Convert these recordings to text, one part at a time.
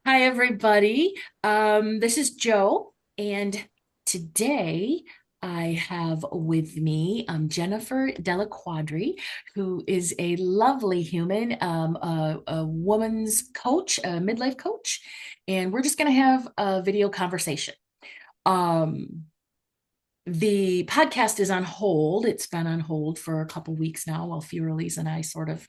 Hi, everybody. This is Joe, and today I have with me Jennifer Delliquadri, who is a lovely human, a woman's coach, a midlife coach, and we're just going to have a video conversation. Um, the podcast is on hold. It's been on hold for a couple weeks now while Furley's and I sort of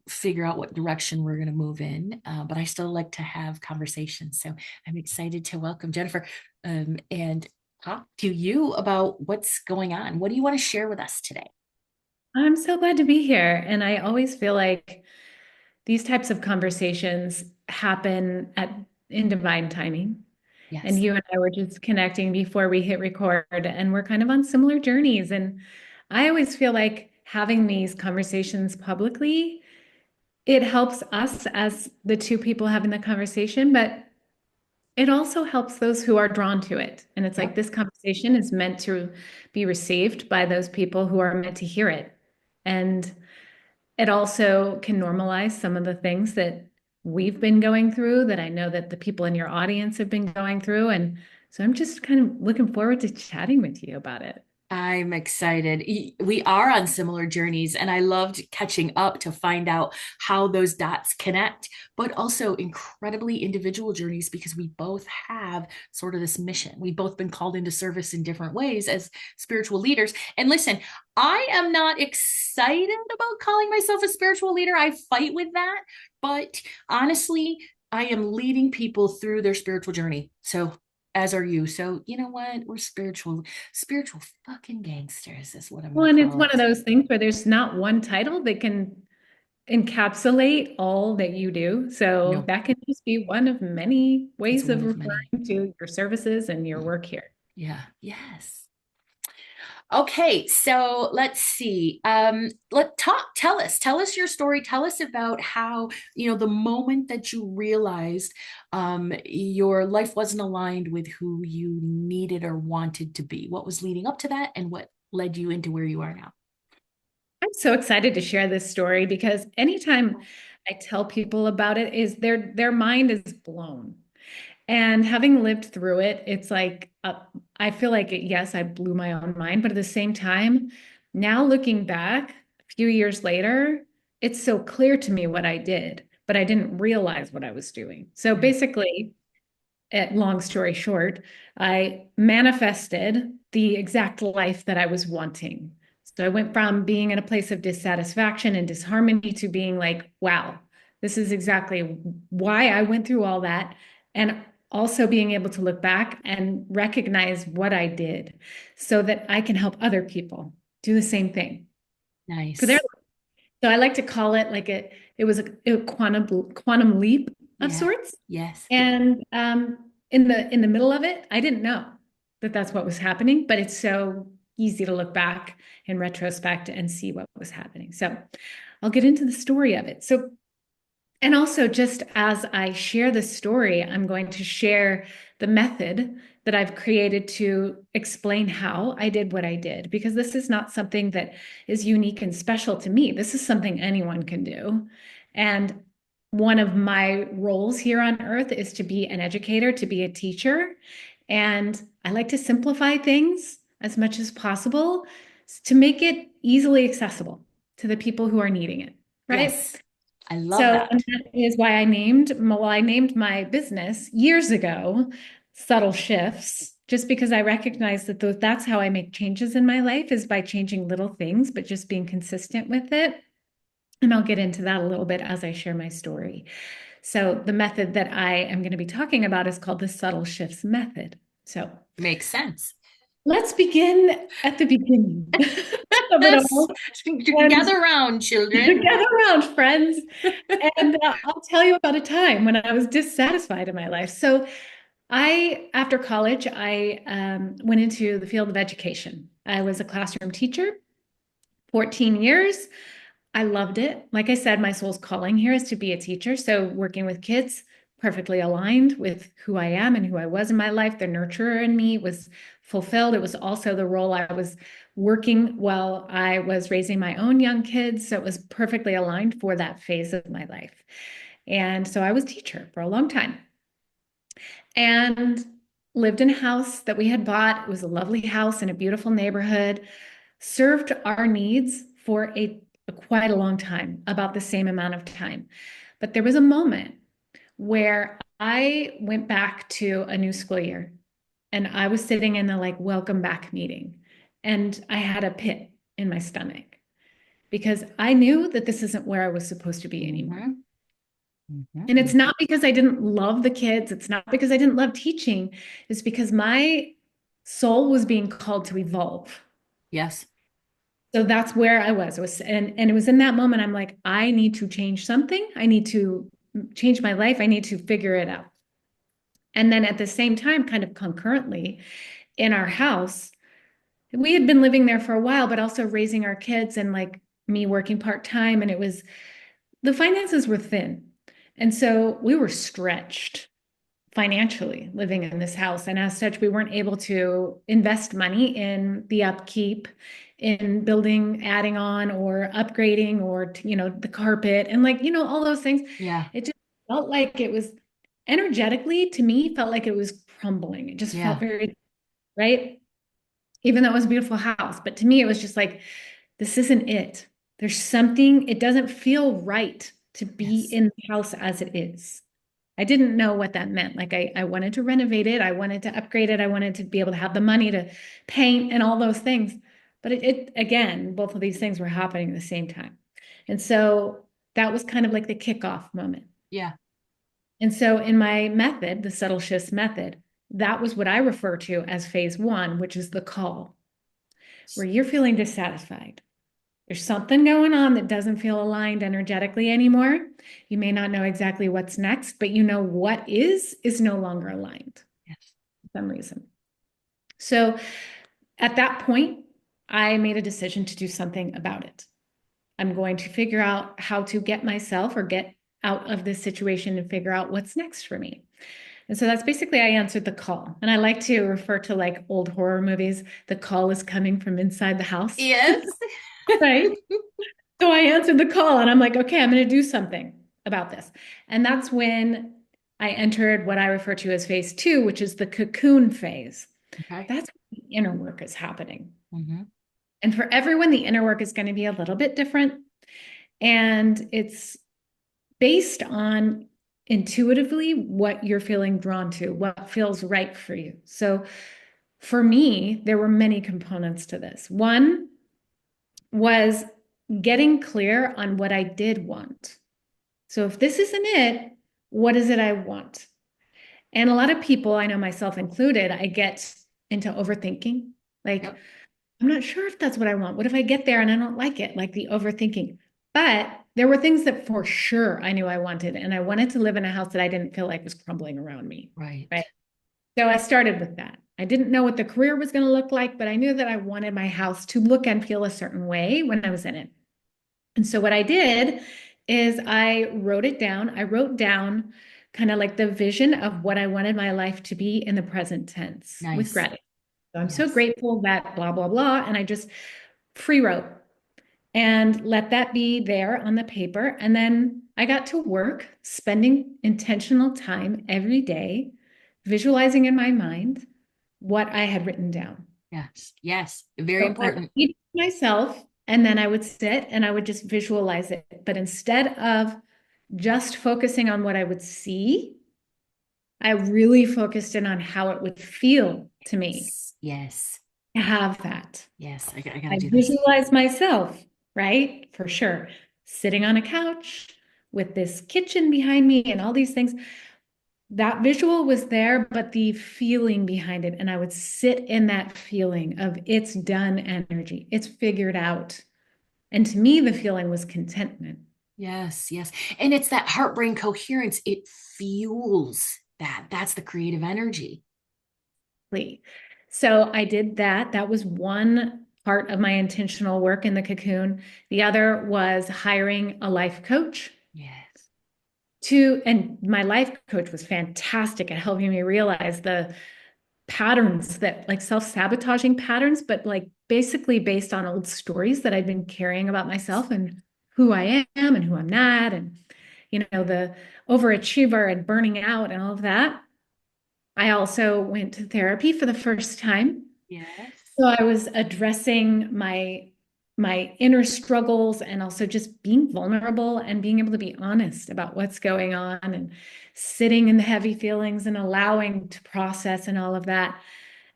figure out what direction we're going to move in. But I still like to have conversations. So I'm excited to welcome Jennifer and talk to you about what's going on. What do you want to share with us today? I'm so glad to be here. And I always feel like these types of conversations happen in divine timing. And Yes. you and I were just connecting before we hit record, and we're kind of on similar journeys. And I always feel like having these conversations publicly, it helps us as the two people having the conversation, but it also helps those who are drawn to it. And it's like Yep. this conversation is meant to be received by those people who are meant to hear it. And it also can normalize some of the things that we've been going through that I know that the people in your audience have been going through. And so I'm just kind of looking forward to chatting with you about it. I'm excited. We are on similar journeys, and I loved catching up to find out how those dots connect, but also incredibly individual journeys because we both have sort of this mission. We've both been called into service in different ways as spiritual leaders. And listen, I am not excited about calling myself a spiritual leader. I fight with that, but honestly, I am leading people through their spiritual journey. So as are you. So you know what? We're spiritual fucking gangsters is what I'm Well, gonna and it's call one of it. those things where there's not one title that can encapsulate all that you do. So No, that can just be one of many it's ways one of of many. referring to your services and your Mm, work here. yeah, yes. Okay, so let's see. Tell us your story. Tell us about how, the moment that you realized your life wasn't aligned with who you needed or wanted to be. What was leading up to that and what led you into where you are now? I'm so excited to share this story because anytime I tell people about it is their mind is blown. And having lived through it, it's like I feel like yes, I blew my own mind, but at the same time, now looking back a few years later, it's so clear to me what I did, but I didn't realize what I was doing. So Mm, basically, long story short, I manifested the exact life that I was wanting. So I went from being in a place of dissatisfaction and disharmony to being like, wow, this is exactly why I went through all that. And also being able to look back and recognize what I did so that I can help other people do the same thing. So there, nice. so I like to call it like it was a quantum leap of Yeah. sorts. Yes. And in the middle of it, I didn't know that that's what was happening, but it's so easy to look back in retrospect and see what was happening. So I'll get into the story of it. So, and also just as I share the story, I'm going to share the method that I've created to explain how I did what I did, because this is not something that is unique and special to me. This is something anyone can do. And one of my roles here on earth is to be an educator, to be a teacher. And I like to simplify things as much as possible to make it easily accessible to the people who are needing it, right? Yes. I love So, and that. that is why I named my business years ago Subtle Shifts, just because I recognize that that's how I make changes in my life is by changing little things, but just being consistent with it. And I'll get into that a little bit as I share my story. So, the method that I am going to be talking about is called the Subtle Shifts method. So, Makes sense. let's begin at the beginning of it Yes. all. And Gather round, children. gather around, friends. And I'll tell you about a time when I was dissatisfied in my life. So, after college, I went into the field of education. I was a classroom teacher, 14 years. I loved it. Like I said, my soul's calling here is to be a teacher. So, working with kids, perfectly aligned with who I am and who I was in my life. The nurturer in me was fulfilled. It was also the role I was working while I was raising my own young kids. So it was perfectly aligned for that phase of my life. And so I was teacher for a long time and lived in a house that we had bought. It was a lovely house in a beautiful neighborhood, served our needs for quite a long time, about the same amount of time. But there was a moment where I went back to a new school year and I was sitting in the like welcome back meeting and I had a pit in my stomach because I knew that this isn't where I was supposed to be anymore. Mm-hmm. Mm-hmm. And it's not because I didn't love the kids. It's not because I didn't love teaching. It's because my soul was being called to evolve. Yes. So that's where I was. And it was in that moment I'm like, I need to change something. I need to change my life. I need to figure it out. And then at the same time, kind of concurrently in our house, we had been living there for a while, but also raising our kids and like me working part-time. And it was the finances were thin. And so we were stretched financially living in this house. And as such, we weren't able to invest money in the upkeep, in building, adding on, or upgrading, or, the carpet and like, all those things. Yeah. It just felt like it was energetically to me, felt like it was crumbling. It just felt Yeah. very, right? Even though it was a beautiful house. But to me, it was just like, this isn't it. There's something, it doesn't feel right to be Yes. in the house as it is. I didn't know what that meant. Like I wanted to renovate it. I wanted to upgrade it. I wanted to be able to have the money to paint and all those things. But it again, both of these things were happening at the same time. And so that was kind of like the kickoff moment. Yeah. And so in my method, the subtle shifts method, that was what I refer to as phase one, which is the call, where you're feeling dissatisfied. There's something going on that doesn't feel aligned energetically anymore. You may not know exactly what's next, but you know what is no longer aligned Yes. for some reason. So at that point, I made a decision to do something about it. I'm going to figure out how to get myself or get out of this situation and figure out what's next for me. And so that's basically I answered the call. And I like to refer to like old horror movies. The call is coming from inside the house. Yes. Right? So I answered the call and I'm like, okay, I'm going to do something about this. And that's when I entered what I refer to as phase two, which is the cocoon phase. Okay. That's when the inner work is happening. Mm-hmm. And for everyone, the inner work is going to be a little bit different. And it's based on intuitively what you're feeling drawn to, what feels right for you. So for me, there were many components to this. One was getting clear on what I did want. So if this isn't it, what is it I want? And a lot of people, I know myself included, I get into overthinking. Like, Yep. I'm not sure if that's what I want. What if I get there and I don't like it? Like the overthinking. But there were things that for sure I knew I wanted. And I wanted to live in a house that I didn't feel like was crumbling around me. Right. Right. So I started with that. I didn't know what the career was going to look like, but I knew that I wanted my house to look and feel a certain way when I was in it. And so what I did is I wrote it down. I wrote down kind of like the vision of what I wanted my life to be in the present tense with Nice. gratitude. So I'm so Yes. grateful that blah, blah, blah. And I just free wrote and let that be there on the paper. And then I got to work spending intentional time every day, visualizing in my mind what I had written down. Yes. Yes. Very So I would important. read it myself, and then I would sit and I would just visualize it. But instead of just focusing on what I would see, I really focused in on how it would feel to me Yes. to have that. Yes. I got to I do this. visualize myself, right? For sure. Sitting on a couch with this kitchen behind me and all these things. That visual was there, but the feeling behind it. And I would sit in that feeling of it's done energy, it's figured out. And to me, the feeling was contentment. Yes. Yes. And it's that heart brain coherence. It fuels that. That's the creative energy. So I did that. That was one part of my intentional work in the cocoon. The other was hiring a life coach. Yes. and my life coach was fantastic at helping me realize the patterns that like self-sabotaging patterns, but like basically based on old stories that I'd been carrying about myself and who I am and who I'm not, and the overachiever and burning out and all of that. I also went to therapy for the first time. Yes. So I was addressing my inner struggles and also just being vulnerable and being able to be honest about what's going on and sitting in the heavy feelings and allowing to process and all of that.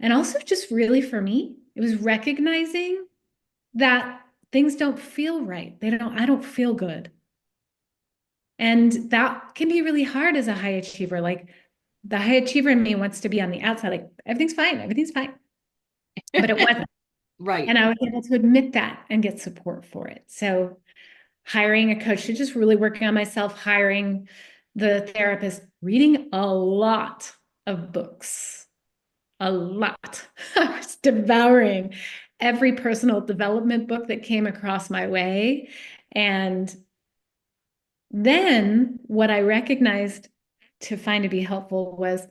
And also just really for me, it was recognizing that things don't feel right. I don't feel good. And that can be really hard as a high achiever. Like the high achiever in me wants to be on the outside, like everything's fine. But it wasn't. Right. And I was able to admit that and get support for it. So hiring a coach to just really working on myself, hiring the therapist, reading a lot of books, a lot. I was devouring every personal development book that came across my way. And then what I recognized to find to be helpful was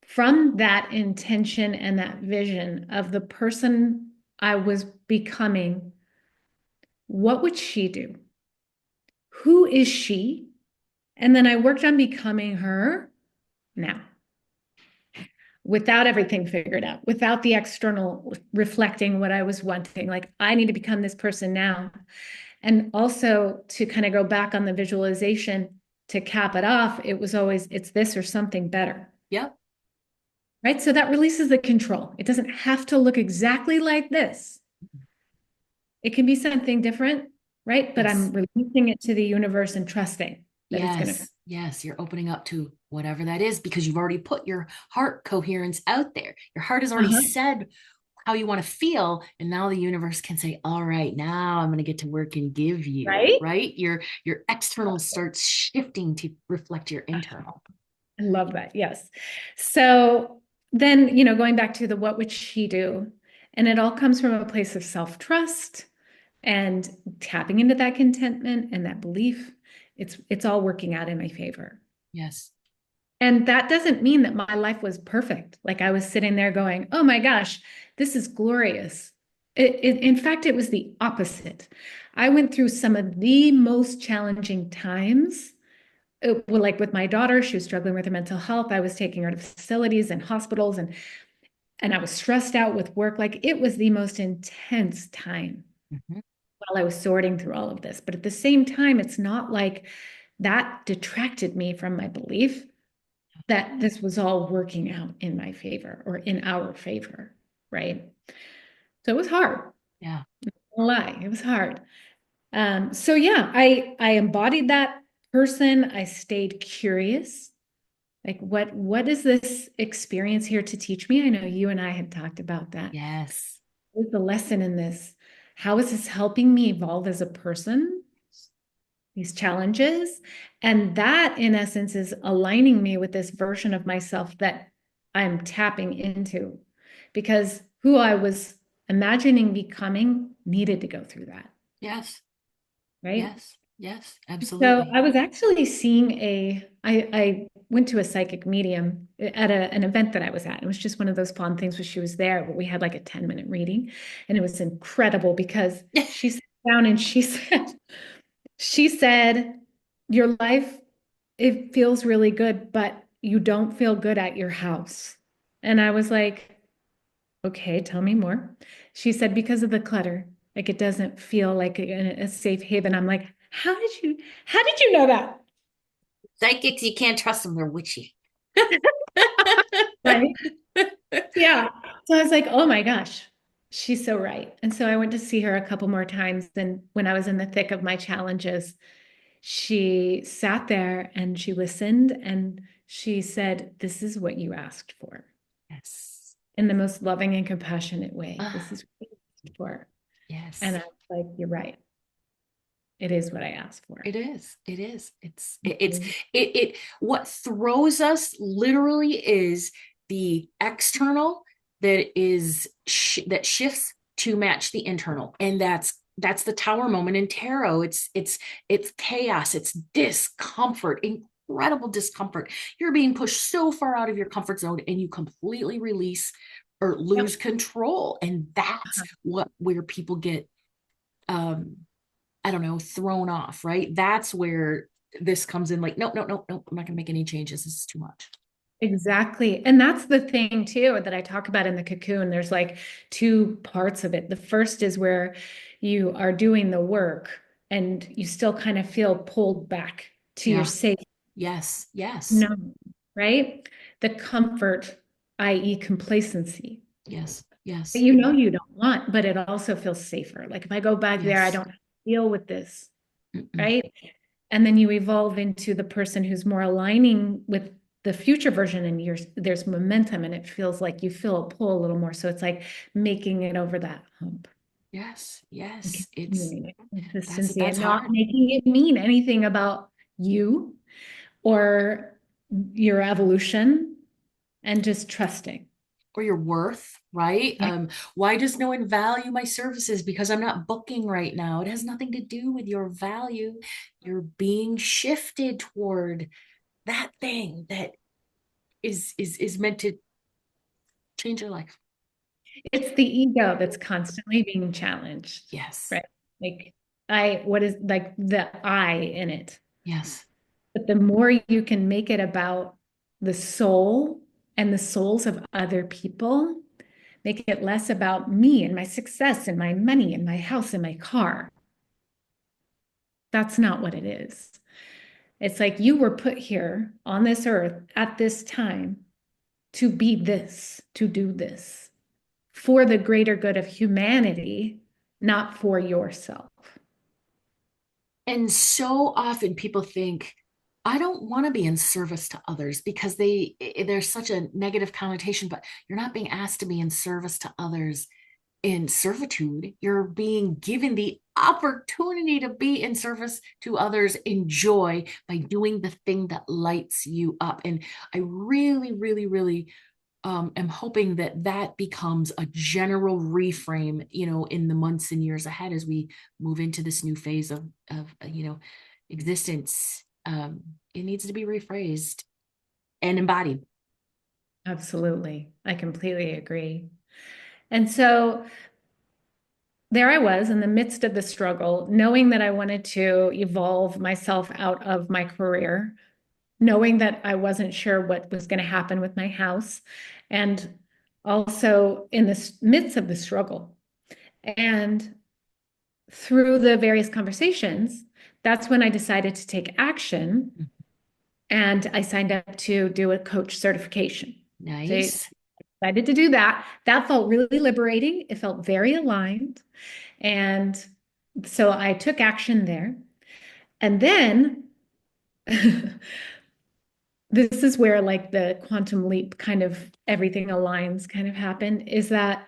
from that intention and that vision of the person I was becoming, what would she do? Who is she? And then I worked on becoming her now without everything figured out, without the external reflecting what I was wanting. Like, I need to become this person now. And also to kind of go back on the visualization to cap it off, it was always, it's this or something better. Yep. Right. So that releases the control. It doesn't have to look exactly like this. It can be something different, right? But I'm Yes. releasing it to the universe and trusting that it's going to. Yes. Yes. You're opening up to whatever that is because you've already put your heart coherence out there. Your heart has already Uh-huh. said how you want to feel. And now the universe can say, all right, now I'm going to get to work and give you, Right? right? Your external starts shifting to reflect your internal. I love that. Yes. So then, going back to the what would she do? And it all comes from a place of self-trust and tapping into that contentment and that belief. It's all working out in my favor. Yes. And that doesn't mean that my life was perfect. Like I was sitting there going, oh my gosh, this is glorious. In fact, it was the opposite. I went through some of the most challenging times. Well, like with my daughter, she was struggling with her mental health. I was taking her to facilities and hospitals, and I was stressed out with work. Like it was the most intense time Mhm. while I was sorting through all of this. But at the same time, it's not like that detracted me from my belief that this was all working out in my favor or in our favor, right? So it was hard. Yeah. No lie, it was hard. So yeah, I embodied that person. I stayed curious. Like what is this experience here to teach me? I know you and I had talked about that. Yes. What is the lesson in this? How is this helping me evolve as a person? These challenges. And that, in essence, is aligning me with this version of myself that I'm tapping into because who I was imagining becoming needed to go through that. Yes. Right. Yes. Yes. So Absolutely. I was actually seeing I went to a psychic medium at an event that I was at. It was just one of those fun things where she was there, but we had like a 10-minute reading. And it was incredible because she sat down and she said, your life, it feels really good, but you don't feel good at your house. And I was like, okay, tell me more. She said, because of the clutter, like it doesn't feel like a safe haven. I'm like, how did you know that? Psychics, you can't trust them. They're witchy. Right. Yeah. So I was like, oh my gosh, she's so right. And so I went to see her a couple more times. And when I was in the thick of my challenges, she sat there and she listened and she said, this is what you asked for Yes. in the most loving and compassionate way. This Ah, is what you asked for. And yes. I was like, you're right. It is what I asked for. It is. It is. What throws us literally is the external that shifts to match the internal. And that's that's the tower moment in tarot. It's chaos, it's discomfort, incredible discomfort. You're being pushed so far out of your comfort zone and you completely release or lose Yep. control. And that's what where people get um I don't know, thrown off, right? That's where this comes in like, nope, nope, nope, nope, I'm not gonna make any changes. This is too much. Exactly. And that's the thing too that I talk about in the cocoon. There's like two parts of it. The first is where you are doing the work and you still kind of feel pulled back to your Yeah. safe Yes. Yes. no, right? The comfort, i.e., complacency Yes. that Yes. you know you don't want, but it also feels safer. Like if I go back there, I Yes. don't have to deal with this, Mm-mm. right? And then you evolve into the person who's more aligning with the future version and there's momentum and it feels like you feel a pull a little more. So it's like making it over that hump Yes. and Yes. It's continuing it, consistency that's and not hard. making it mean anything about you or your evolution and just trusting. Or your worth, right? Yeah. Why does no one value my services? Because I'm not booking right now. It has nothing to do with your value. You're being shifted toward that thing that is meant to change your life. It's the ego that's constantly being challenged, Yes. right? Like what is like the I in it. Yes. But the more you can make it about the soul and the souls of other people, make it less about me and my success and my money and my house and my car. That's not what it is. It's like you were put here on this earth at this time to be this, to do this for the greater good of humanity, not for yourself. And so often people think, I don't want to be in service to others because there's such a negative connotation, but you're not being asked to be in service to others in servitude. You're being given the opportunity to be in service to others in joy by doing the thing that lights you up. And I really, really, really am hoping that that becomes a general reframe, in the months and years ahead as we move into this new phase of existence. It needs to be rephrased and embodied. Absolutely. I completely agree. And so there I was in the midst of the struggle, knowing that I wanted to evolve myself out of my career, knowing that I wasn't sure what was going to happen with my house, and also in the midst of the struggle. And through the various conversations, that's when I decided to take action and I signed up to do a coach certification. So I Nice. decided to do that. That felt really liberating. It felt very aligned. And so I took action there. And then this is where like the quantum leap kind of everything aligns kind of happened is that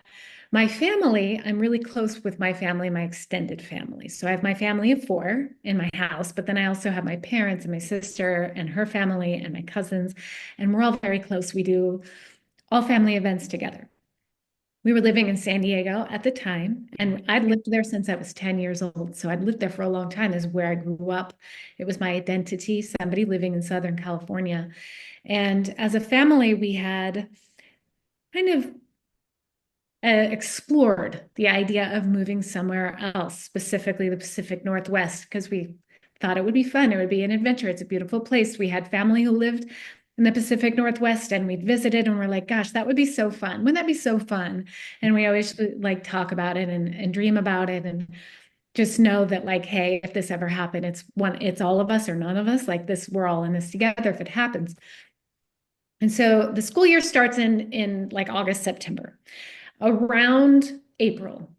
my family, I'm really close with my family, my extended family. So I have my family of four in my house, but then I also have my parents and my sister and her family and my cousins, and we're all very close. We do all family events together. We were living in San Diego at the time, Yeah. and I'd lived there since I was 10 years old. So I'd lived there for a long time. This is where I grew up. It was my identity, somebody living in Southern California. And as a family, we had kind of explored the idea of moving somewhere else, specifically the Pacific Northwest, because we thought it would be fun. It would be an adventure. It's a beautiful place. We had family who lived in the Pacific Northwest and we'd visited and we're like, gosh, that would be so fun. Wouldn't that be so fun? And we always like talk about it and dream about it and just know that like, hey, if this ever happened, it's all of us or none of us. Like this, we're all in this together if it happens. And so the school year starts in like August, September. Around April,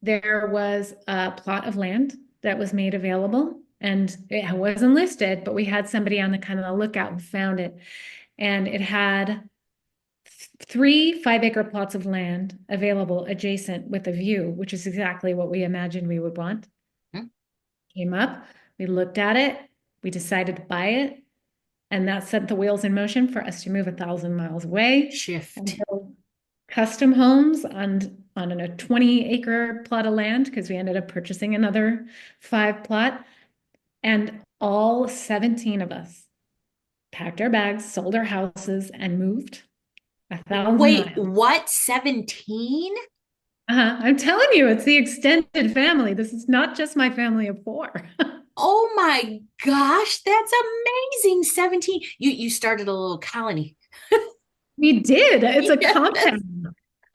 there was a plot of land that was made available and it wasn't listed, but we had somebody on the kind of the lookout who found it. And it had three 5-acre plots of land available adjacent with a view, which is exactly what we imagined we would want. Hmm. Came up, we looked at it, we decided to buy it, and that set the wheels in motion for us to move 1,000 miles away and Shift. build custom homes on on a 20-acre plot of land because we ended up purchasing another 5 plot. And all 17 of us packed our bags, sold our houses, and moved 1,000 miles. Wait, what? 17? I'm telling you, it's the extended family. This is not just my family of four. Oh my gosh, that's amazing. 17. You started a little colony. We did. It's a Yes. compound.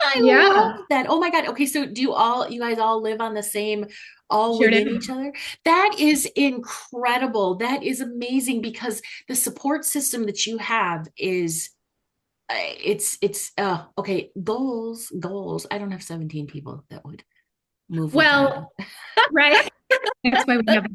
I Yeah, love that. Oh my God. Okay, so you guys all live on the same, all sure within did. each other? That is incredible. That is amazing because the support system that you have is it's okay, goals. I don't have 17 people that would move with me. Well, right. That's why we have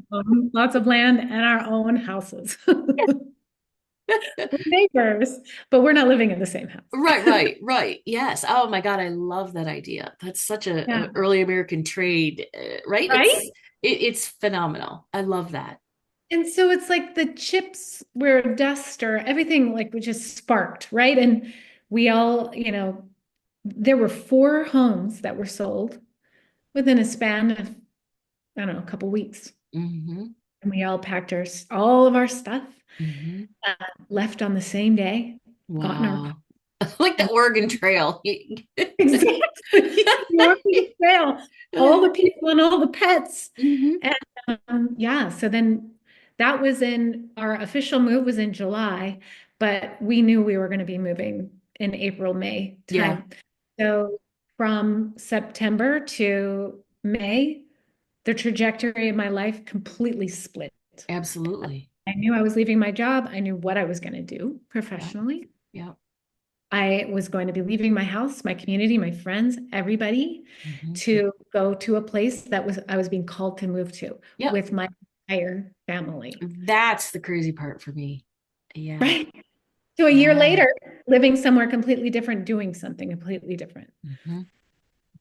lots of land and our own houses. We're neighbors, but we're not living in the same house. Right. Yes. Oh my God, I love that idea. That's such a Yeah. early American trade, right? Right? It's phenomenal. I love that. And so it's like the chips were dust or everything like we just sparked, right? And we all, there were 4 homes that were sold within a span of, I don't know, a couple weeks. Hmm. And we all packed all of our stuff, Hmm. left on the same day, got in our car. Wow. Like the And Oregon Trail. exactly. The Oregon Trail, all the people and all the pets. Hmm. And yeah, so then that was in our official move was in July, but we knew we were going to be moving in April, May Yeah, time. So from September to May, the trajectory of my life completely split. absolutely. I knew I was leaving my job. I knew what I was going to do Yeah, professionally. yeah. I was going to be leaving my house, my community, my friends, everybody Hmm. to go to a place that I was being called to move to Yep. with my entire family. That's the crazy part for me. Yeah. Right. So a year Yeah. later, living somewhere completely different, doing something completely different. Hmm.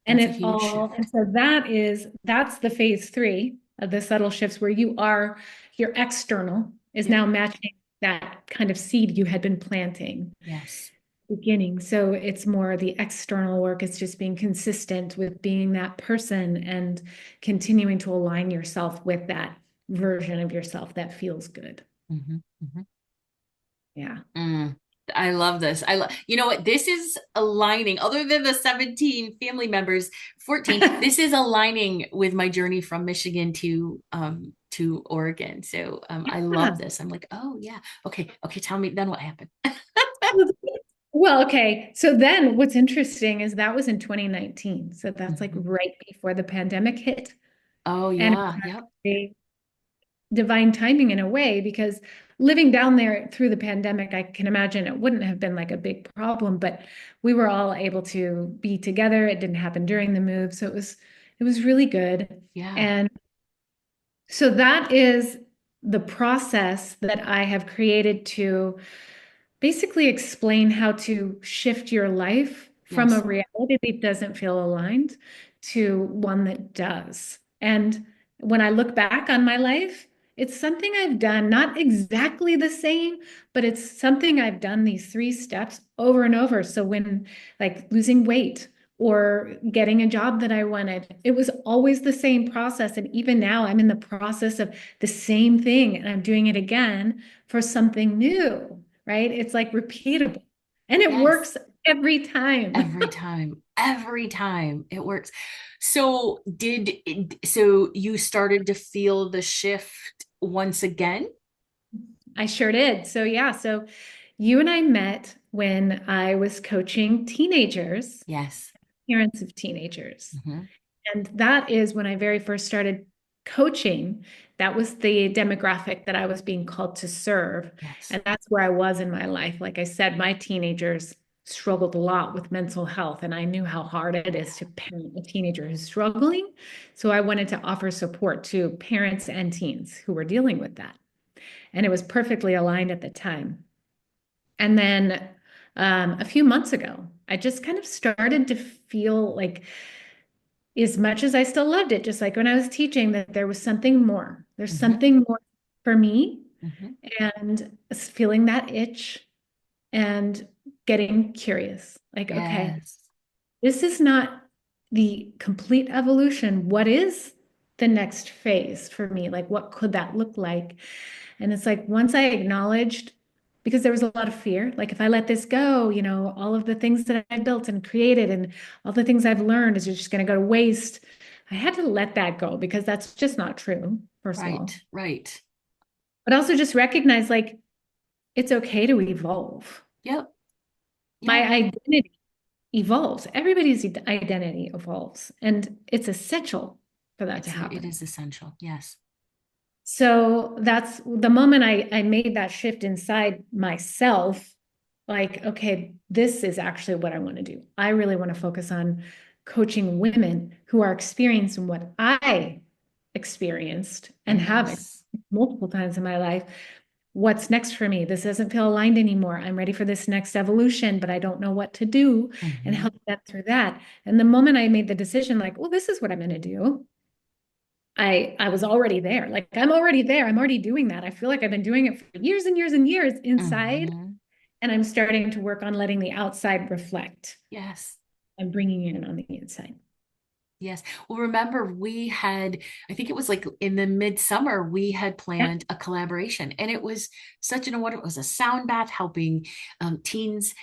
And That's a huge and shift. so that's the phase 3 of the subtle shifts where your external is Yep. now matching that kind of seed you had been planting Yes. beginning. So it's more the external work. It's just being consistent with being that person and continuing to align yourself with that version of yourself that feels good. Hmm. Hmm. Yeah. Mm, I love this. You know what? This is aligning, other than the 17 family members, 14, this is aligning with my journey from Michigan to Oregon. So I Yeah. love this. I'm like, oh yeah. Okay, tell me then what happened. Well, okay. So then what's interesting is that was in 2019. So that's like Mhm. right before the pandemic hit. Oh And yeah, yep. a divine timing in a way, because living down there through the pandemic, I can imagine it wouldn't have been like a big problem, but we were all able to be together. It didn't happen during the move. So it was really good. Yeah. And so that is the process that I have created to basically explain how to shift your life from a Yes. reality that doesn't feel aligned to one that does. And when I look back on my life, it's something I've done, not exactly the same, but it's something I've done these 3 steps over and over. So when like losing weight or getting a job that I wanted, it was always the same process. And even now I'm in the process of the same thing and I'm doing it again for something new, right? It's like repeatable and it Yes. works every time. Every time it works. So you started to feel the shift once again? I sure did. So, yeah. So, you and I met when I was coaching teenagers, Yes. parents of teenagers. Hmm. And that is when I very first started coaching. That was the demographic that I was being called to serve. Yes. And that's where I was in my life. Like I said, my teenagers struggled a lot with mental health, and I knew how hard it is to parent a teenager who's struggling. So I wanted to offer support to parents and teens who were dealing with that. And it was perfectly aligned at the time. And then a few months ago, I just kind of started to feel like as much as I still loved it, just like when I was teaching, that there was something more. There's Hmm. something more for me, Hmm. and feeling that itch and getting curious. Like, okay, Yes. this is not the complete evolution, what is the next phase for me? Like, what could that look like? And it's like, once I acknowledged, because there was a lot of fear, like, if I let this go, all of the things that I built and created and all the things I've learned is just going to go to waste. I had to let that go because that's just not true, first of all. Right, right. But also just recognize, like, it's okay to evolve. Yep, My yep. identity evolves. Everybody's identity evolves, and it's essential for that to It happen. is essential. Yes. So that's the moment I made that shift inside myself, like, okay, this is actually what I want to do. I really want to focus on coaching women who are experiencing what I experienced and have Yes. multiple times in my life. What's next for me? This doesn't feel aligned anymore. I'm ready for this next evolution, but I don't know what to do, and Hmm. help them through that. And the moment I made the decision, like, well, this is what I'm going to do, I was already there. Like, I'm already there. I'm already doing that. I feel like I've been doing it for years and years and years inside, Hmm. and I'm starting to work on letting the outside reflect Yes. and bringing it in on the inside. Yes. Well, remember, I think it was like in the midsummer, we had Yeah. planned a collaboration, and it was such an what it was a sound bath helping teens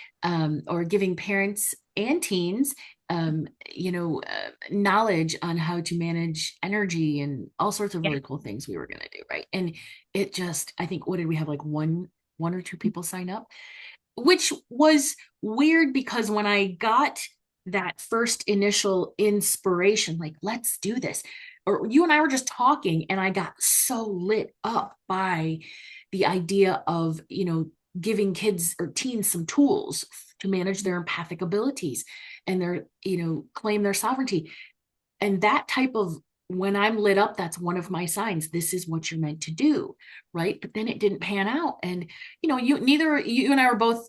or giving parents and teens, knowledge on how to manage energy and all sorts of Yeah. really cool things we were going to do. Right. And it just, I think, what did we have like one or two people sign up? Which was weird because when I got that first initial inspiration, like, let's do this, or you and I were just talking, and I got so lit up by the idea of, giving kids or teens some tools to manage their empathic abilities and claim their sovereignty. And that type of when I'm lit up, that's one of my signs. This is what you're meant to do, right? But then it didn't pan out, and you and I were both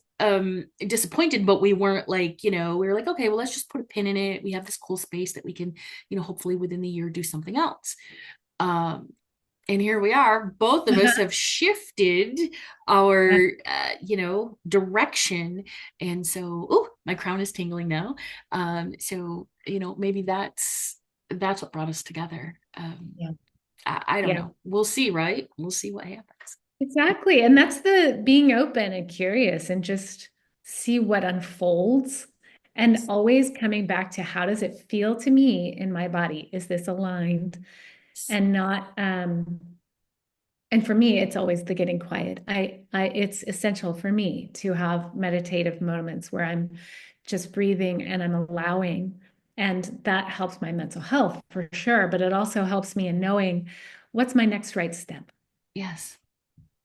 disappointed, but we weren't like, we were like, okay, well, let's just put a pin in it. We have this cool space that we can, hopefully within the year do something else. Um, and here we are. Both of us have shifted our, direction, and so, oh, my crown is tingling now. So maybe that's what brought us together. Yeah. I don't Yeah. know. We'll see, right? We'll see what happens. Exactly. And that's the being open and curious and just see what unfolds, and always coming back to, how does it feel to me in my body? Is this aligned? And not, and for me, it's always the getting quiet. It's essential for me to have meditative moments where I'm just breathing and I'm allowing. And that helps my mental health for sure. But it also helps me in knowing what's my next right step. Yes,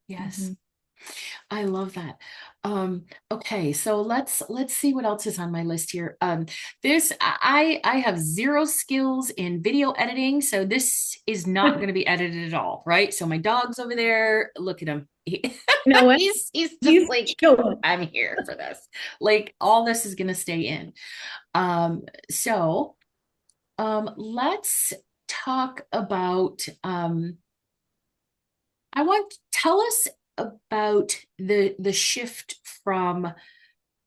yes. Mhm. I love that. Okay, so let's see what else is on my list here. This I have zero skills in video editing, so this is not going to be edited at all, right? So my dog's over there. Look at him. You know what? He's just He's like, chilling. I'm here for this. Like, all this is going to stay in. So let's talk about I want tell us about the shift from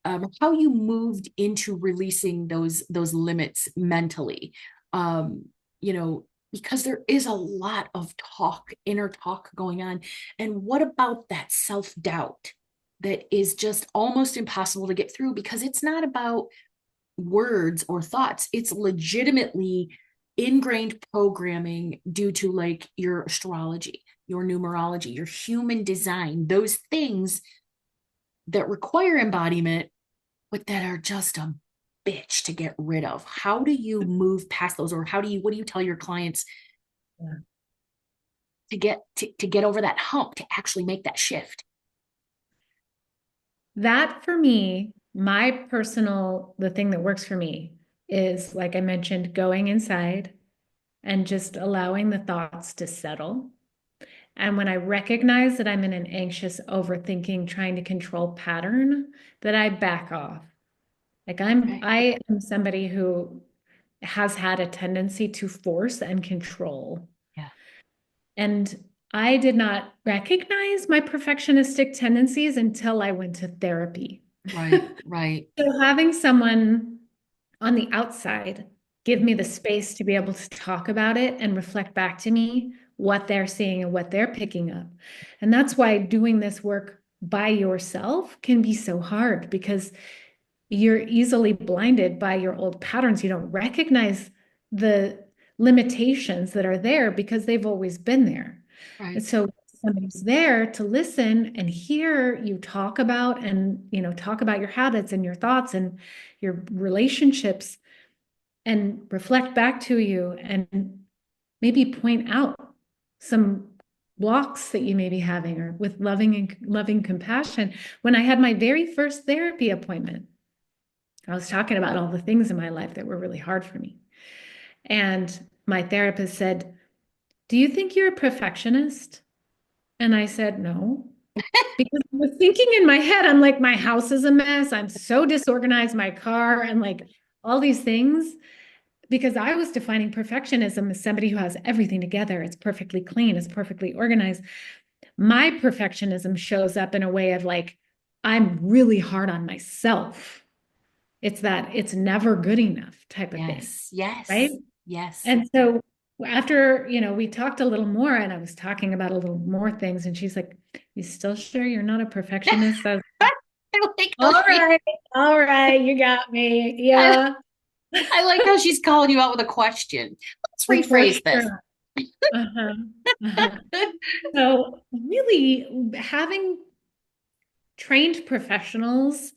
how you moved into releasing those limits mentally. Um, because there is a lot of inner talk going on. And what about that self-doubt that is just almost impossible to get through, because it's not about words or thoughts. It's legitimately ingrained programming due to like your astrology, your numerology, your human design, those things that require embodiment, but that are just a bitch to get rid of. How do you move past those, or what do you tell your clients Yeah. to get over that hump, to actually make that shift? That for me, the thing that works for me is, like I mentioned, going inside and just allowing the thoughts to settle. And when I recognize that I'm in an anxious, overthinking, trying to control pattern, that I back off. Like, Okay. I am somebody who has had a tendency to force and control. Yeah. And I did not recognize my perfectionistic tendencies until I went to therapy. Right. Right. So having someone on the outside give me the space to be able to talk about it and reflect back to me what they're seeing and what they're picking up. And that's why doing this work by yourself can be so hard, because you're easily blinded by your old patterns. You don't recognize the limitations that are there because they've always been there. Right. And so somebody's there to listen and hear you talk about, and, talk about your habits and your thoughts and your relationships, and reflect back to you and maybe point out some blocks that you may be having, or with loving compassion. When I had my very first therapy appointment, I was talking about all the things in my life that were really hard for me. And my therapist said, "Do you think you're a perfectionist?" And I said, "No." Because I was thinking in my head, I'm like, my house is a mess. I'm so disorganized, my car, and like all these things. Because I was defining perfectionism as somebody who has everything together. It's perfectly clean, it's perfectly organized. My perfectionism shows up in a way of like, I'm really hard on myself. It's that it's never good enough type of thing, Yes. right? Yes. Yes. And so after, we talked a little more, and I was talking about a little more things, and she's like, "You still sure you're not a perfectionist?" I was like, I like how all right, all right, you got me. I, Yeah, I like how she's calling you out with a question. Let's for rephrase this. sure. Uh-huh. Uh-huh. So really having trained professionals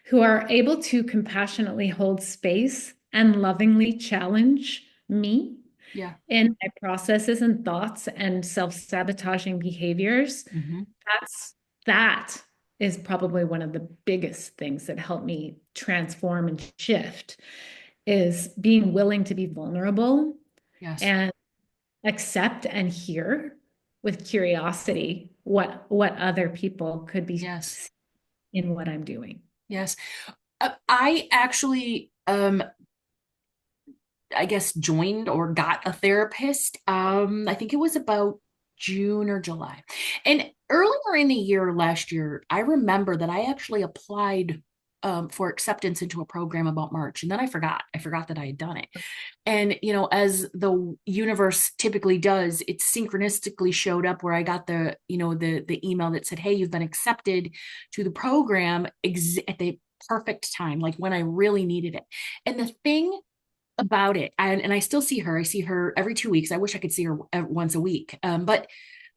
who are able to compassionately hold space and lovingly challenge me Yeah. in my processes and thoughts and self-sabotaging behaviors, Hmm. that's that is probably one of the biggest things that helped me transform and shift, is being willing to be vulnerable Yes. and accept and hear with curiosity what other people could be Yes. in what I'm doing. Yes. I actually, I guess, joined or got a therapist. I think it was about June or July. And earlier in the year, last year, I remember that I actually applied for acceptance into a program about March. And then I forgot. I forgot that I had done it. And, as the universe typically does, it synchronistically showed up where I got the email that said, "Hey, you've been accepted to the program at the perfect time, like when I really needed it." And the thing about it, and I still see her. I see her every 2 weeks. I wish I could see her once a week. But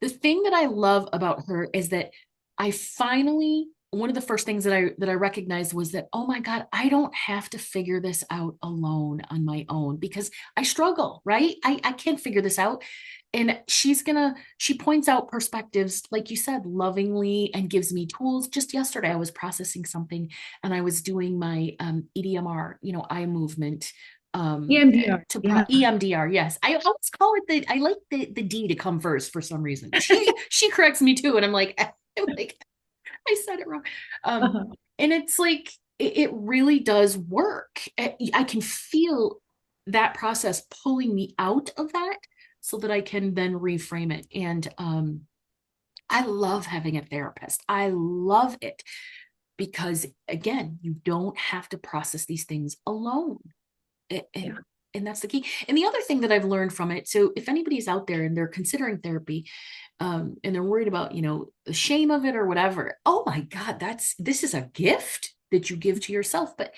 the thing that I love about her is that I finally, one of the first things that I recognized was that, oh my God, I don't have to figure this out alone on my own, because I struggle, right? I can't figure this out. And she points out perspectives, like you said, lovingly, and gives me tools. Just yesterday, I was processing something, and I was doing my EDMR, eye movement, EMDR, to yeah. EMDR. Yes, I always call it I like the D to come first for some reason. She corrects me too, and I'm like, I'm like, I said it wrong. Um, Uh-huh. and it's like it really does work. I can feel that process pulling me out of that so that I can then reframe it. And I love having a therapist. I love it because, again, you don't have to process these things alone. Yeah. And that's the key. And the other thing that I've learned from it, so if anybody's out there and they're considering therapy, and they're worried about, the shame of it or whatever, oh my God, this is a gift that you give to yourself. But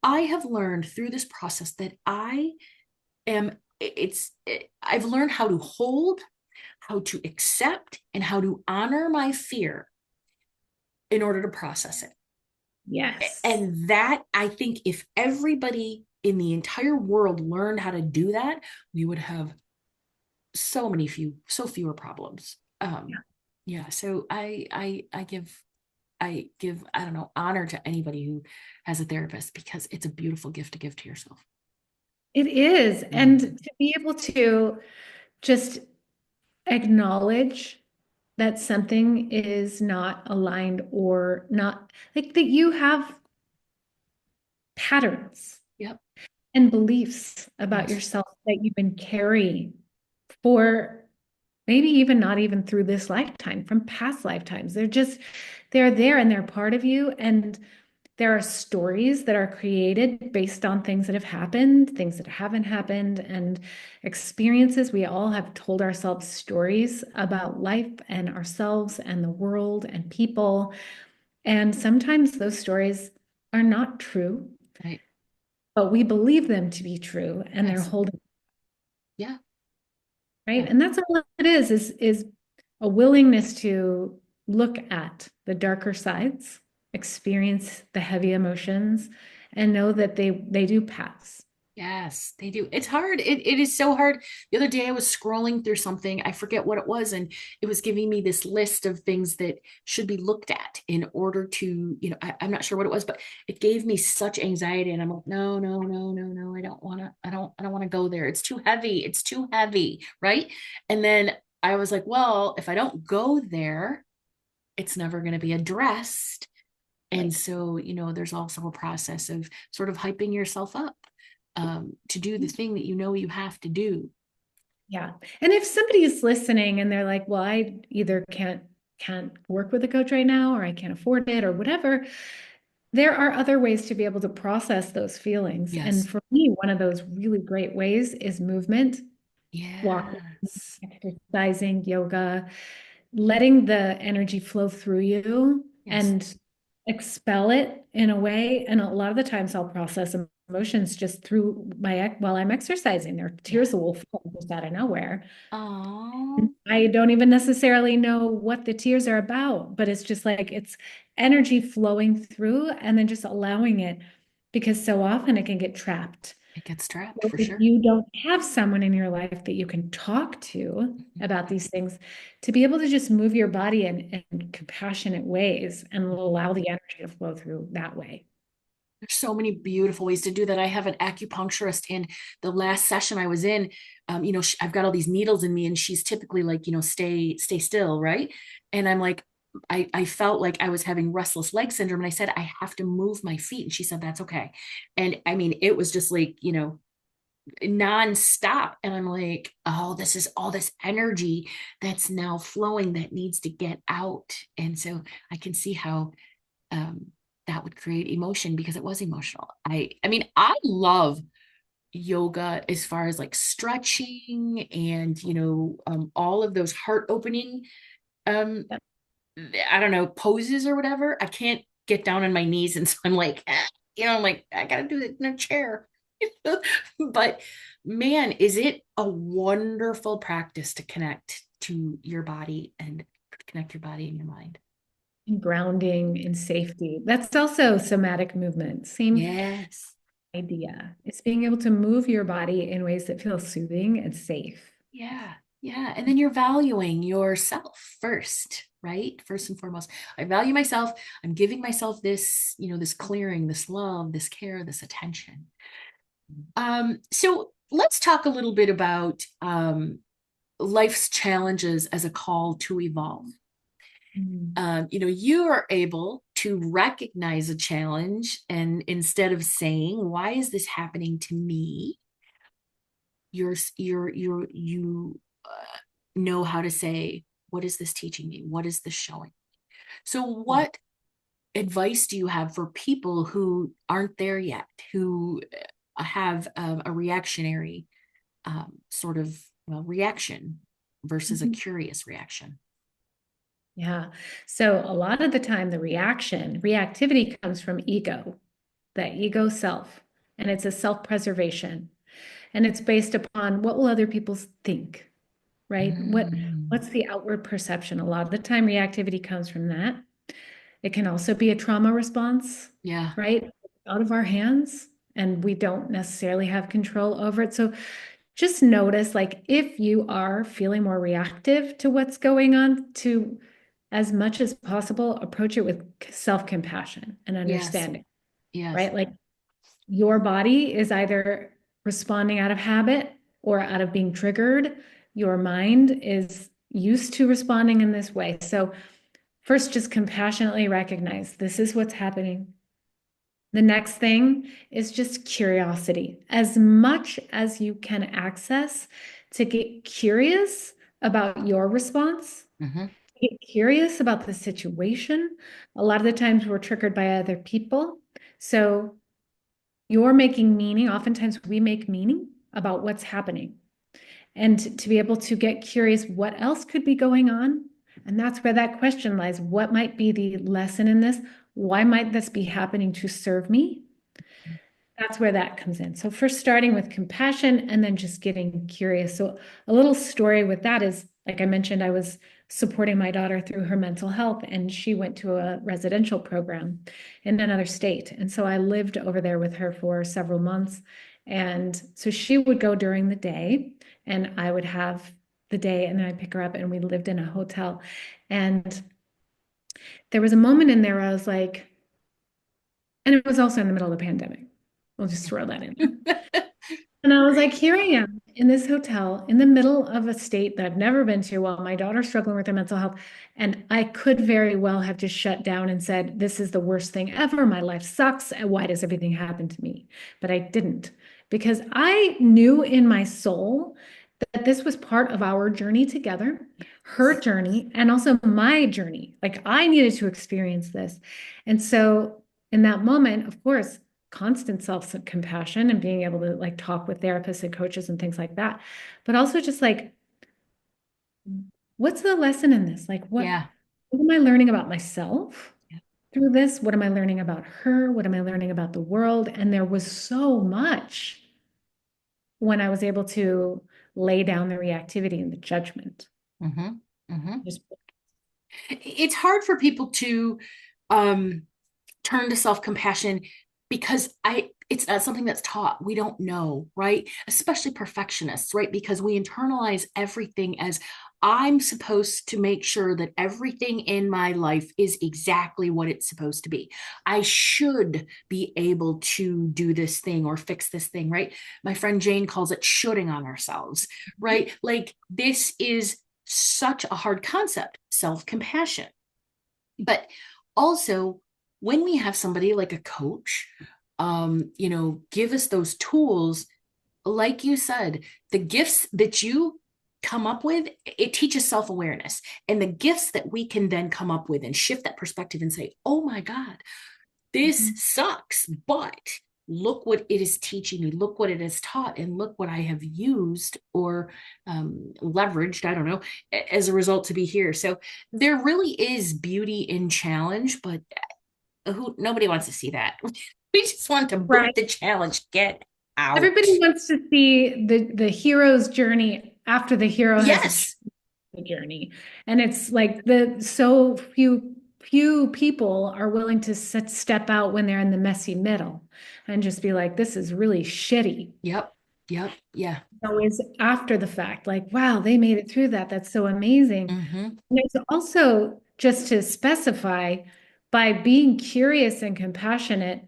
I have learned through this process that am, I've learned how to hold, how to accept, and how to honor my fear in order to process it. Yes. And that, I think, if everybody in the entire world learned how to do that, we would have so fewer problems. Yeah. Yeah. So I give, I don't know, honor to anybody who has a therapist, because it's a beautiful gift to give to yourself. It is. And Mhm. to be able to just acknowledge that something is not aligned, or not, like that you have patterns Yep. and beliefs about Yes. yourself that you've been carrying for maybe even not even through this lifetime, from past lifetimes. They're there and they're part of you. And There are stories that are created based on things that have happened, things that haven't happened, and experiences. We all have told ourselves stories about life and ourselves and the world and people. And sometimes those stories are not true, Right. but we believe them to be true, and they're Yes. holding, Yeah. right? Yeah. And that's all it is a willingness to look at the darker sides, experience the heavy emotions, and know that they do pass. Yes, they do. It's hard. It is so hard. The other day I was scrolling through something, I forget what it was, and it was giving me this list of things that should be looked at in order to, I'm not sure what it was, but it gave me such anxiety. And I'm like, no, no, no, no, no, I don't want to go there. It's too heavy. It's too heavy. Right. And then I was like, well, if I don't go there, it's never going to be addressed. And Right. so, there's also a process of sort of hyping yourself up to do the thing that you have to do. Yeah. And if somebody is listening and they're like, well, I either can't work with a coach right now, or I can't afford it, or whatever, there are other ways to be able to process those feelings. And Yes. for me, one of those really great ways is movement, walking, Yes. exercising, yoga, letting the energy flow through you Yes. and expel it in a way. And a lot of the times I'll process emotions just through while I'm exercising. Their Yeah. tears will fall just out of nowhere. Oh, I don't even necessarily know what the tears are about, but it's just like it's energy flowing through and then just allowing it, because so often it can get trapped. it gets trapped So for if sure. you don't have someone in your life that you can talk to Mhm. about these things, to be able to just move your body in compassionate ways and allow the energy to flow through that way. There's so many beautiful ways to do that. I have an acupuncturist in the last session I was in. I've got all these needles in me, and she's typically like, stay still, right? And I'm like, I felt like I was having restless leg syndrome, and I said I have to move my feet, and she said that's okay. And I mean, it was just like, nonstop. And I'm like, oh, this is all this energy that's now flowing that needs to get out. And so I can see how um, that would create emotion because it was emotional. I mean, I love yoga as far as like stretching and all of those heart opening um Yep. I don't know, poses or whatever. I can't get down on my knees, and so I'm like, I'm like, I gotta do it in a chair. But man, is it a wonderful practice to connect to your body and connect your body and your mind. And grounding and safety. That's also somatic movement. Same Yes. idea. It's being able to move your body in ways that feel soothing and safe. Yeah. Yeah. And then you're valuing yourself first, right? First and foremost, I value myself. I'm giving myself this, this clearing, this love, this care, this attention. So let's talk a little bit about life's challenges as a call to evolve. Mm. You are able to recognize a challenge, and instead of saying, why is this happening to me? You know how to say, what is this teaching me? What is this showing? So what advice do you have for people who aren't there yet, who have a reactionary sort of, well, reaction versus a Mhm. curious reaction? Yeah. So a lot of the time, the reactivity comes from ego, the ego self, and it's a self-preservation. And it's based upon what will other people think, right? Mm, What's the outward perception? A lot of the time, reactivity comes from that. It can also be a trauma response, yeah. right? Out of our hands, and we don't necessarily have control over it. So just notice, like, if you are feeling more reactive to what's going on, to as much as possible, approach it with self-compassion and Yes. understanding, Yes. right? Like your body is either responding out of habit or out of being triggered. Your mind is used to responding in this way. So first, just compassionately recognize this is what's happening. The next thing is just curiosity, as much as you can access, to get curious about your response, Hmm. get curious about the situation. A lot of the times we're triggered by other people. So you're making meaning. Oftentimes we make meaning about what's happening. And to be able to get curious, what else could be going on? And that's where that question lies. What might be the lesson in this? Why might this be happening to serve me? That's where that comes in. So first starting with compassion and then just getting curious. So a little story with that is, like I mentioned, I was supporting my daughter through her mental health, and she went to a residential program in another state. And so I lived over there with her for several months. And so she would go during the day and I would have the day, and then I'd pick her up and we lived in a hotel. And there was a moment in there where I was like, and it was also in the middle of the pandemic. We'll just throw that in there. And I was like, here I am in this hotel in the middle of a state that I've never been to while my daughter's struggling with her mental health. And I could very well have just shut down and said, this is the worst thing ever. My life sucks. And why does everything happen to me? But I didn't, because I knew in my soul that this was part of our journey together, her journey, and also my journey. Like I needed to experience this. And so in that moment, of course, constant self-compassion and being able to like talk with therapists and coaches and things like that. But also just like, what's the lesson in this? Like, Yeah. what am I learning about myself through this? What am I learning about her? What am I learning about the world? And there was so much when I was able to lay down the reactivity and the judgment. Mm-hmm. Mm-hmm. Just It's hard for people to um turn to self-compassion because I it's not something that's taught. We don't know, right? Especially perfectionists, right? Because we internalize everything as I'm supposed to make sure that everything in my life is exactly what it's supposed to be. I should be able to do this thing or fix this thing, right? My friend Jane calls it shooting on ourselves, right? Like this is such a hard concept, self-compassion. But also, when we have somebody like a coach, give us those tools, like you said, the gifts that you come up with, it teaches self-awareness. And the gifts that we can then come up with and shift that perspective and say, oh my God, this Mhm. sucks, but look what it is teaching me, look what it has taught, and look what I have used or leveraged, I don't know, as a result to be here. So there really is beauty in challenge, but nobody wants to see that. We just want to boot Right. the challenge, get out. Everybody wants to see the hero's journey after the hero has achieved Yes. the journey. And it's like the so few people are willing to step out when they're in the messy middle and just be like, this is really shitty. Yep. Yep. Yeah. Always after the fact, like, wow, they made it through that. That's so amazing. Mm-hmm. And there's also, just to specify, by being curious and compassionate,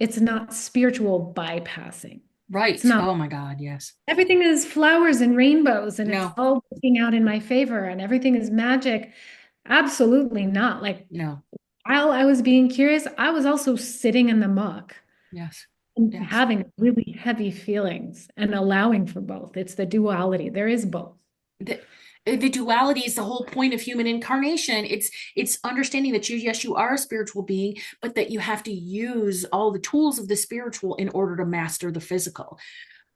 it's not spiritual bypassing. It's Right. not Oh my God. Yes. everything is flowers and rainbows and it's No. all working out in my favor and everything is magic. Absolutely not. Like No. while I was being curious, I was also sitting in the muck Yes. and Yes. having really heavy feelings and allowing for both. It's the duality. There is both. The duality is the whole point of human incarnation. It's understanding that yes, you are a spiritual being, but that you have to use all the tools of the spiritual in order to master the physical.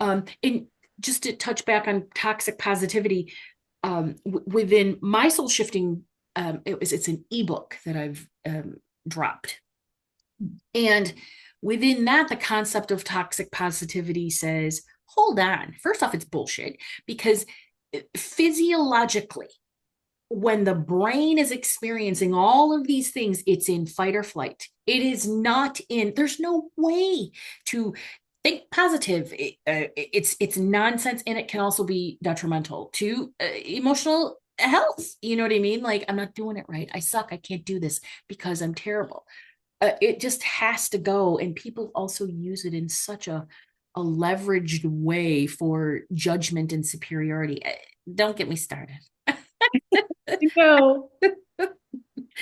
And just to touch back on toxic positivity, within my soul shifting, it's an ebook that I've dropped, and within that, the concept of toxic positivity says, hold on. First off, it's bullshit because physiologically, when the brain is experiencing all of these things, it's in fight or flight. It is not in, there's no way to think positive. It's nonsense, and it can also be detrimental to emotional health. You know what I mean? Like, I'm not doing it right. I suck. I can't do this because I'm terrible. It just has to go. And people also use it in such a leveraged way for judgment and superiority. Don't get me started. No.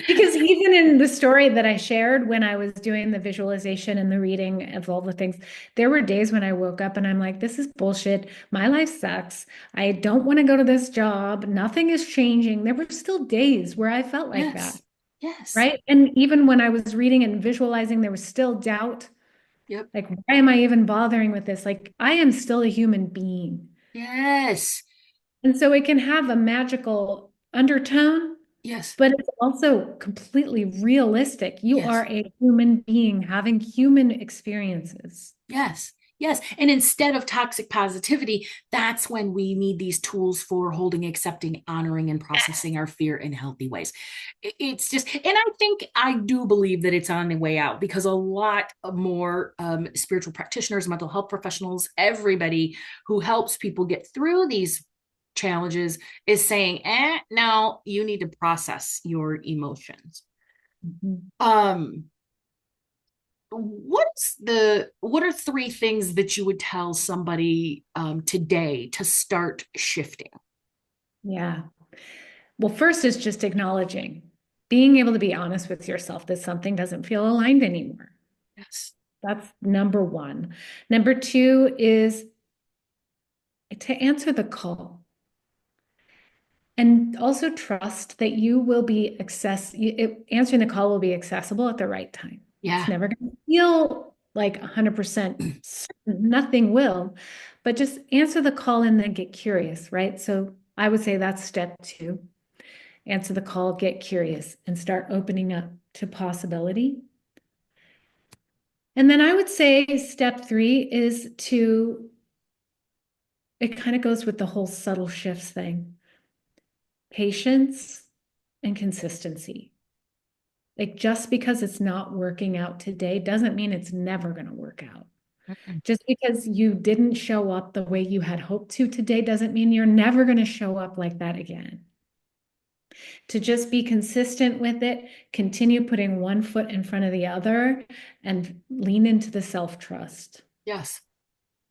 Because even in the story that I shared when I was doing the visualization and the reading of all the things, there were days when I woke up and I'm like, this is bullshit. My life sucks. I don't want to go to this job. Nothing is changing. There were still days where I felt like that. Yes. Yes. right? And even when I was reading and visualizing, there was still doubt. Yep. Like, why am I even bothering with this? Like, I am still a human being. Yes. And so it can have a magical undertone, Yes. but it's also completely realistic. You Yes. are a human being having human experiences. Yes. Yes. And instead of toxic positivity, that's when we need these tools for holding, accepting, honoring, and processing our fear in healthy ways. It's just, and I think I do believe that it's on the way out because a lot more spiritual practitioners, mental health professionals, everybody who helps people get through these challenges is saying, no, you need to process your emotions. Mhm. Um, what are three things that you would tell somebody today to start shifting? Yeah. Well, first is just acknowledging, being able to be honest with yourself that something doesn't feel aligned anymore. Yes. That's number one. Number two is to answer the call and also trust that you will be answering the call will be accessible at the right time. It's Yeah. never going to feel like 100% certain. Nothing will, but just answer the call and then get curious, right? So I would say that's step two. Answer the call, get curious, and start opening up to possibility. And then I would say step three is it kind of goes with the whole subtle shifts thing, patience and consistency. Like just because it's not working out today doesn't mean it's never going to work out. Mm-mm. Just because you didn't show up the way you had hoped to today doesn't mean you're never going to show up like that again. To just be consistent with it, continue putting one foot in front of the other and lean into the self-trust. Yes.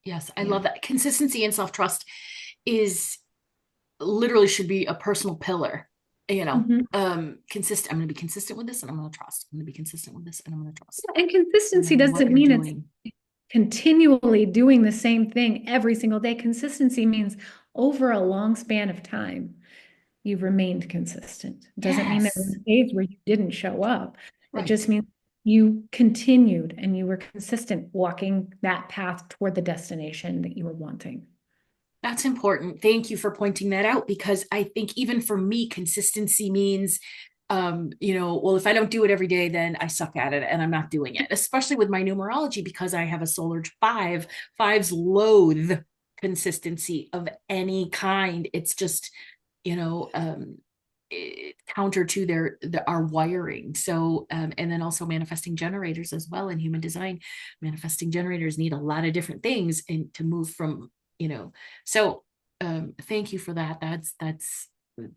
Yes. I Yeah. love that. Consistency and self-trust is literally should be a personal pillar. Mhm. Consistent. I'm going to be consistent with this and I'm going to trust. I'm going to be consistent with this and I'm going to trust And no consistency matter what doesn't you're mean it's doing. continually doing the same thing every single day. Consistency means over a long span of time, you've remained consistent. It doesn't mean there were Yes. days where you didn't show up. It Right. just means you continued and you were consistent walking that path toward the destination that you were wanting. That's important. Thank you for pointing that out because I think even for me, consistency means, well, if I don't do it every day, then I suck at it and I'm not doing it, especially with my numerology because I have a solar five. Fives loathe consistency of any kind. It's just, you know, counter to our wiring. So, and then also manifesting generators as well in human design. Manifesting generators need a lot of different things and to move from so thank you for that. That's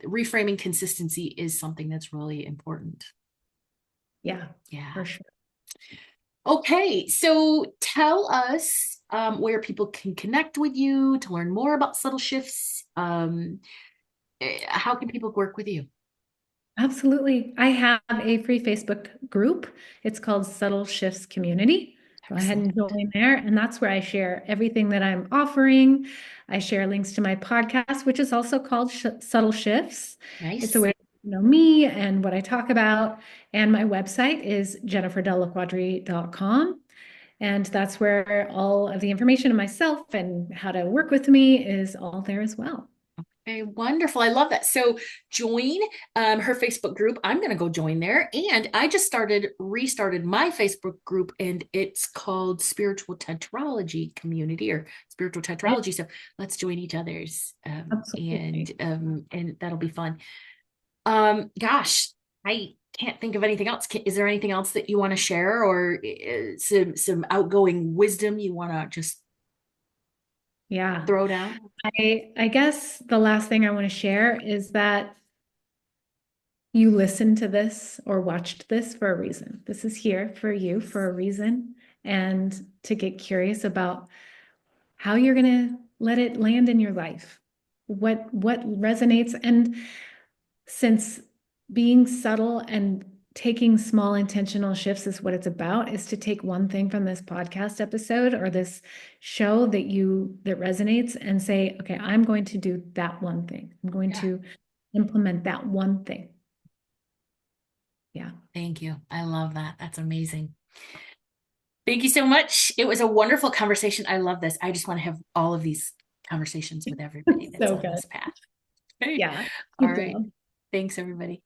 reframing consistency is something that's really important. Yeah, Yeah. for sure. Okay, so tell us where people can connect with you to learn more about subtle shifts. How can people work with you? Absolutely. I have a free Facebook group. It's called Subtle Shifts Community. Go ahead and Excellent. join there. And that's where I share everything that I'm offering. I share links to my podcast, which is also called Subtle Shifts. It's a Nice. way to know me and what I talk about. And my website is jenniferdelliquadri.com. And that's where all of the information on myself and how to work with me is all there as well. Okay, wonderful. I love that. So join her Facebook group. I'm going to go join there. And I just restarted my Facebook group, and it's called Spiritual Tetralogy Community or Spiritual Yeah, Tetralogy. So let's join each other's, absolutely. and that'll be fun. Gosh, I can't think of anything else. Is there anything else that you want to share, or some outgoing wisdom you want to just Yeah. throw down? I guess the last thing I want to share is that you listened to this or watched this for a reason. This is here for you for a reason, and to get curious about how you're going to let it land in your life. What resonates, and since being subtle and taking small intentional shifts is what it's about, is to take one thing from this podcast episode or this show that resonates and say, okay, I'm going to do that one thing. I'm going Yeah. to implement that one thing. Yeah. Thank you. I love that. That's amazing. Thank you so much. It was a wonderful conversation. I love this. I just want to have all of these conversations with everybody that's So on good. this path. Okay. Yeah. All Good right. job. Thanks, everybody.